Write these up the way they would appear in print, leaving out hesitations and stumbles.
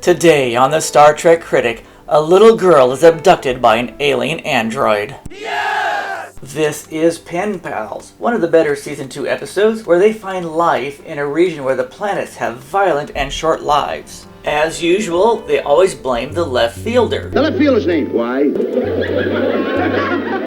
Today on the Star Trek Critic, a little girl is abducted by an alien android. Yes! This is Pen Pals, one of the better Season 2 episodes where they find life in a region where the planets have violent and short lives. As usual, they always blame the left fielder. The left fielder's name. Why?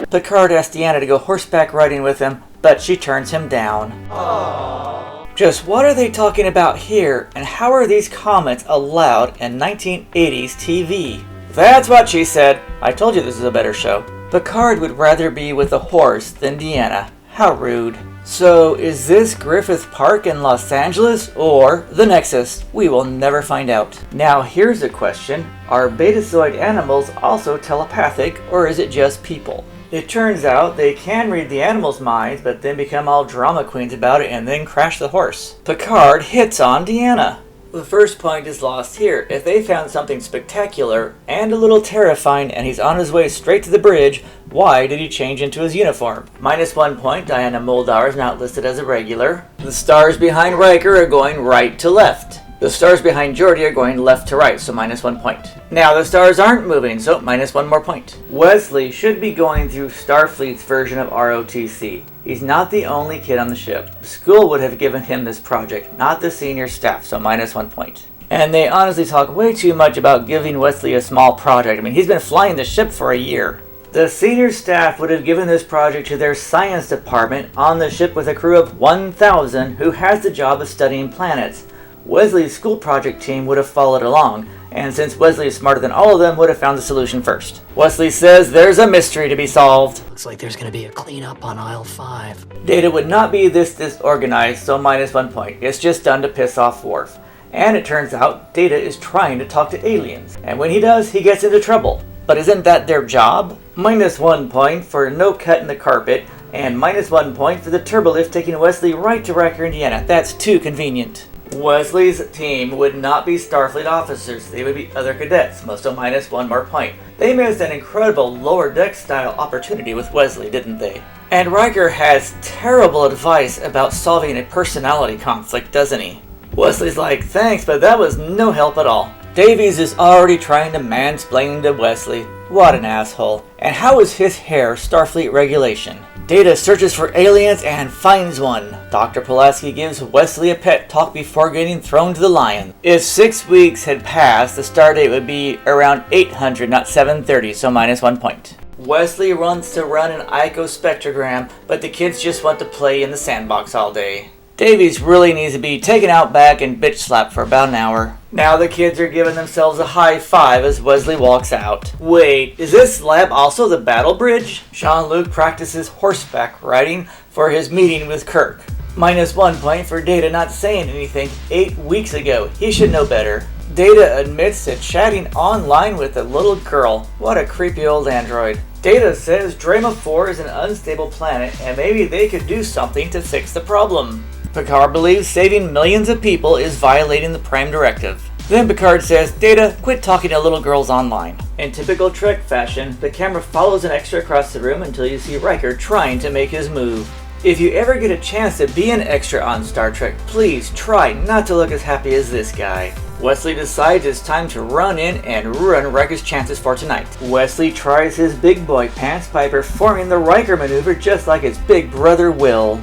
Picard asks Deanna to go horseback riding with him, but she turns him down. Aww. Just what are they talking about here, and how are these comments allowed in 1980s TV? That's what she said. I told you this is a better show. Picard would rather be with a horse than Deanna. How rude. So, is this Griffith Park in Los Angeles, or the Nexus? We will never find out. Now here's a question. Are Betazoid animals also telepathic, or is it just people? It turns out they can read the animals' minds, but then become all drama queens about it and then crash the horse. Picard hits on Deanna. The first point is lost here. If they found something spectacular and a little terrifying and he's on his way straight to the bridge, why did he change into his uniform? -1 point, Diana Muldaur is not listed as a regular. The stars behind Riker are going right to left. The stars behind Geordi are going left to right, so -1 point. Now the stars aren't moving, so -1 more point. Wesley should be going through Starfleet's version of ROTC. He's not the only kid on the ship. The school would have given him this project, not the senior staff, so -1 point. And they honestly talk way too much about giving Wesley a small project. I mean, he's been flying the ship for a year. The senior staff would have given this project to their science department on the ship with a crew of 1,000 who has the job of studying planets. Wesley's school project team would have followed along, and since Wesley is smarter than all of them, would have found the solution first. Wesley says there's a mystery to be solved. Looks like there's gonna be a cleanup on aisle 5. Data would not be this disorganized, so -1 point. It's just done to piss off Worf. And it turns out Data is trying to talk to aliens, and when he does, he gets into trouble. But isn't that their job? -1 point for no cut in the carpet, and -1 point for the turbolift taking Wesley right to Riker, Indiana. That's too convenient. Wesley's team would not be Starfleet officers, they would be other cadets, so -1 more point. They missed an incredible lower deck style opportunity with Wesley, didn't they? And Riker has terrible advice about solving a personality conflict, doesn't he? Wesley's like, thanks, but that was no help at all. Davies is already trying to mansplain to Wesley. What an asshole. And how is his hair Starfleet regulation? Data searches for aliens and finds one. Dr. Pulaski gives Wesley a pep talk before getting thrown to the lion. If 6 weeks had passed, the stardate would be around 800, not 730, so -1 point. Wesley wants to run an icospectrogram, but the kids just want to play in the sandbox all day. Davies really needs to be taken out back and bitch slapped for about an hour. Now the kids are giving themselves a high five as Wesley walks out. Wait, is this lab also the battle bridge? Jean-Luc practices horseback riding for his meeting with Kirk. -1 point for Data not saying anything 8 weeks ago. He should know better. Data admits to chatting online with a little girl. What a creepy old android. Data says Drema 4 is an unstable planet and maybe they could do something to fix the problem. Picard believes saving millions of people is violating the Prime Directive. Then Picard says, Data, quit talking to little girls online. In typical Trek fashion, the camera follows an extra across the room until you see Riker trying to make his move. If you ever get a chance to be an extra on Star Trek, please try not to look as happy as this guy. Wesley decides it's time to run in and ruin Riker's chances for tonight. Wesley tries his big boy pants by performing the Riker maneuver just like his big brother Will.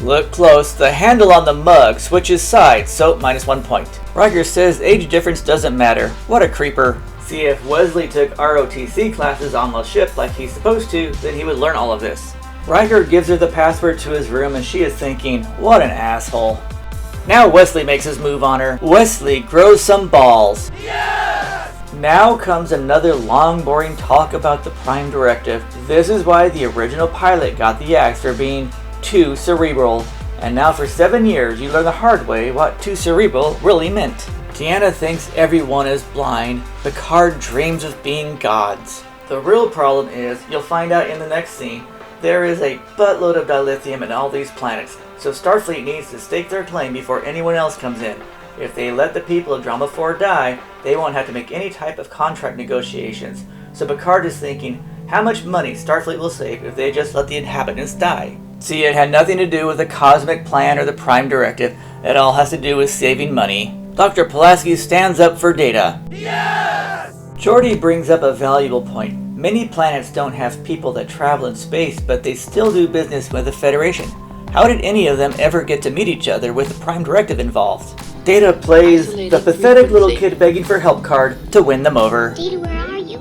Look close, the handle on the mug switches sides, so -1 point. Riker says age difference doesn't matter. What a creeper. See, if Wesley took ROTC classes on the ship like he's supposed to, then he would learn all of this. Riker gives her the password to his room and she is thinking, what an asshole. Now Wesley makes his move on her. Wesley grows some balls. Yes! Now comes another long boring talk about the Prime Directive. This is why the original pilot got the axe for being too cerebral. And now for 7 years you learn the hard way what too cerebral really meant. Deanna thinks everyone is blind. Picard dreams of being gods. The real problem is, you'll find out in the next scene, there is a buttload of dilithium in all these planets, so Starfleet needs to stake their claim before anyone else comes in. If they let the people of Drama 4 die, they won't have to make any type of contract negotiations. So Picard is thinking how much money Starfleet will save if they just let the inhabitants die. See, it had nothing to do with the cosmic plan or the Prime Directive. It all has to do with saving money. Dr. Pulaski stands up for Data. Yes! Geordi brings up a valuable point. Many planets don't have people that travel in space, but they still do business with the Federation. How did any of them ever get to meet each other with the Prime Directive involved? Data plays the pathetic little kid begging for help card to win them over. Data, where are you?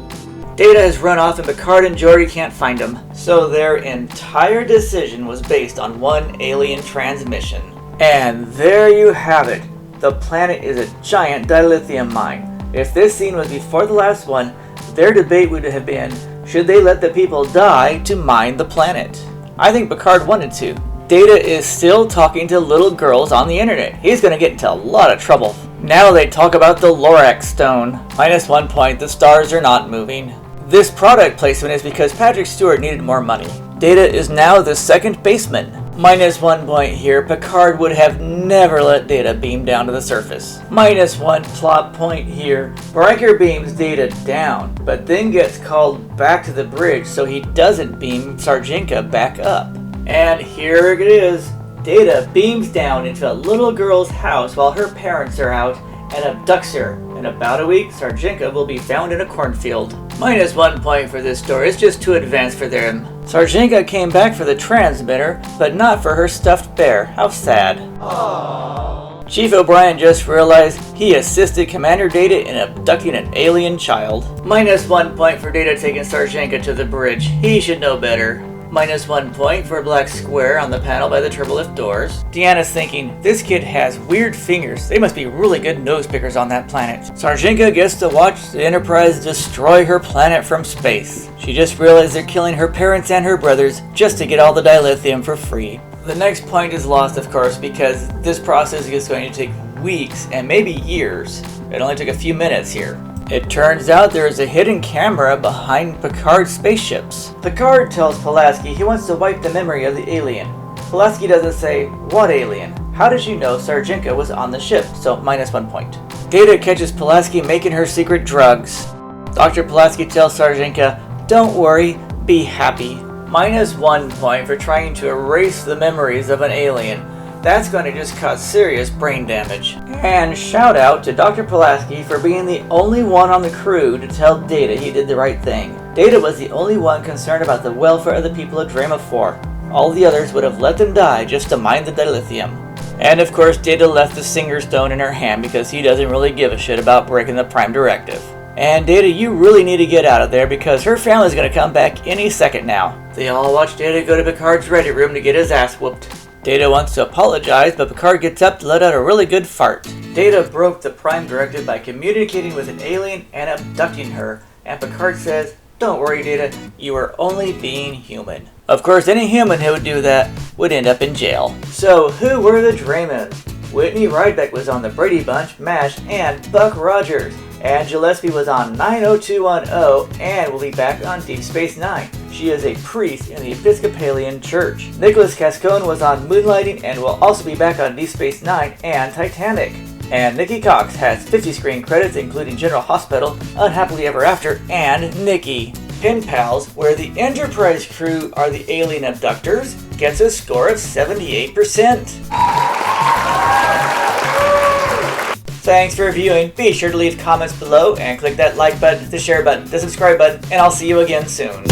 Data has run off and Picard and Geordi can't find him. So their entire decision was based on one alien transmission. And there you have it. The planet is a giant dilithium mine. If this scene was before the last one, their debate would have been, should they let the people die to mine the planet? I think Picard wanted to. Data is still talking to little girls on the internet. He's gonna get into a lot of trouble. Now they talk about the Lorax stone. -1 point, the stars are not moving. This product placement is because Patrick Stewart needed more money. Data is now the second baseman. -1 point here, Picard would have never let Data beam down to the surface. -1 plot point here, Riker beams Data down, but then gets called back to the bridge so he doesn't beam Sarjenka back up. And here it is, Data beams down into a little girl's house while her parents are out and abducts her. In about a week, Sarjenka will be found in a cornfield. -1 point for this story, it's just too advanced for them. Sarjenka came back for the transmitter, but not for her stuffed bear. How sad. Aww. Chief O'Brien just realized he assisted Commander Data in abducting an alien child. -1 point for Data taking Sarjenka to the bridge. He should know better. -1 point for a black square on the panel by the turbolift doors. Deanna's thinking, this kid has weird fingers. They must be really good nose pickers on that planet. Sarjenka gets to watch the Enterprise destroy her planet from space. She just realized they're killing her parents and her brothers just to get all the dilithium for free. The next point is lost, of course, because this process is going to take weeks and maybe years. It only took a few minutes here. It turns out there is a hidden camera behind Picard's spaceships. Picard tells Pulaski he wants to wipe the memory of the alien. Pulaski doesn't say, what alien? How did you know Sarjenka was on the ship? So -1 point. Data catches Pulaski making her secret drugs. Dr. Pulaski tells Sarjenka, don't worry, be happy. -1 point for trying to erase the memories of an alien. That's going to just cause serious brain damage. And shout out to Dr. Pulaski for being the only one on the crew to tell Data he did the right thing. Data was the only one concerned about the welfare of the people of Drama 4. All the others would have let them die just to mine the dilithium. And of course Data left the Singer Stone in her hand because he doesn't really give a shit about breaking the Prime Directive. And Data, you really need to get out of there because her family's going to come back any second now. They all watch Data go to Picard's Reddit room to get his ass whooped. Data wants to apologize, but Picard gets up to let out a really good fart. Data broke the Prime Directive by communicating with an alien and abducting her, and Picard says, don't worry Data, you are only being human. Of course, any human who would do that would end up in jail. So, who were the Draymans? Whitney Rydbeck was on the Brady Bunch, MASH, and Buck Rogers. And Gillespie was on 90210 and will be back on Deep Space Nine. She is a priest in the Episcopalian Church. Nicholas Cascone was on Moonlighting and will also be back on Deep Space Nine and Titanic. And Nikki Cox has 50 screen credits including General Hospital, Unhappily Ever After, and Nikki. Pen Pals, where the Enterprise crew are the alien abductors, gets a score of 78%. Thanks for viewing. Be sure to leave comments below and click that like button, the share button, the subscribe button, and I'll see you again soon.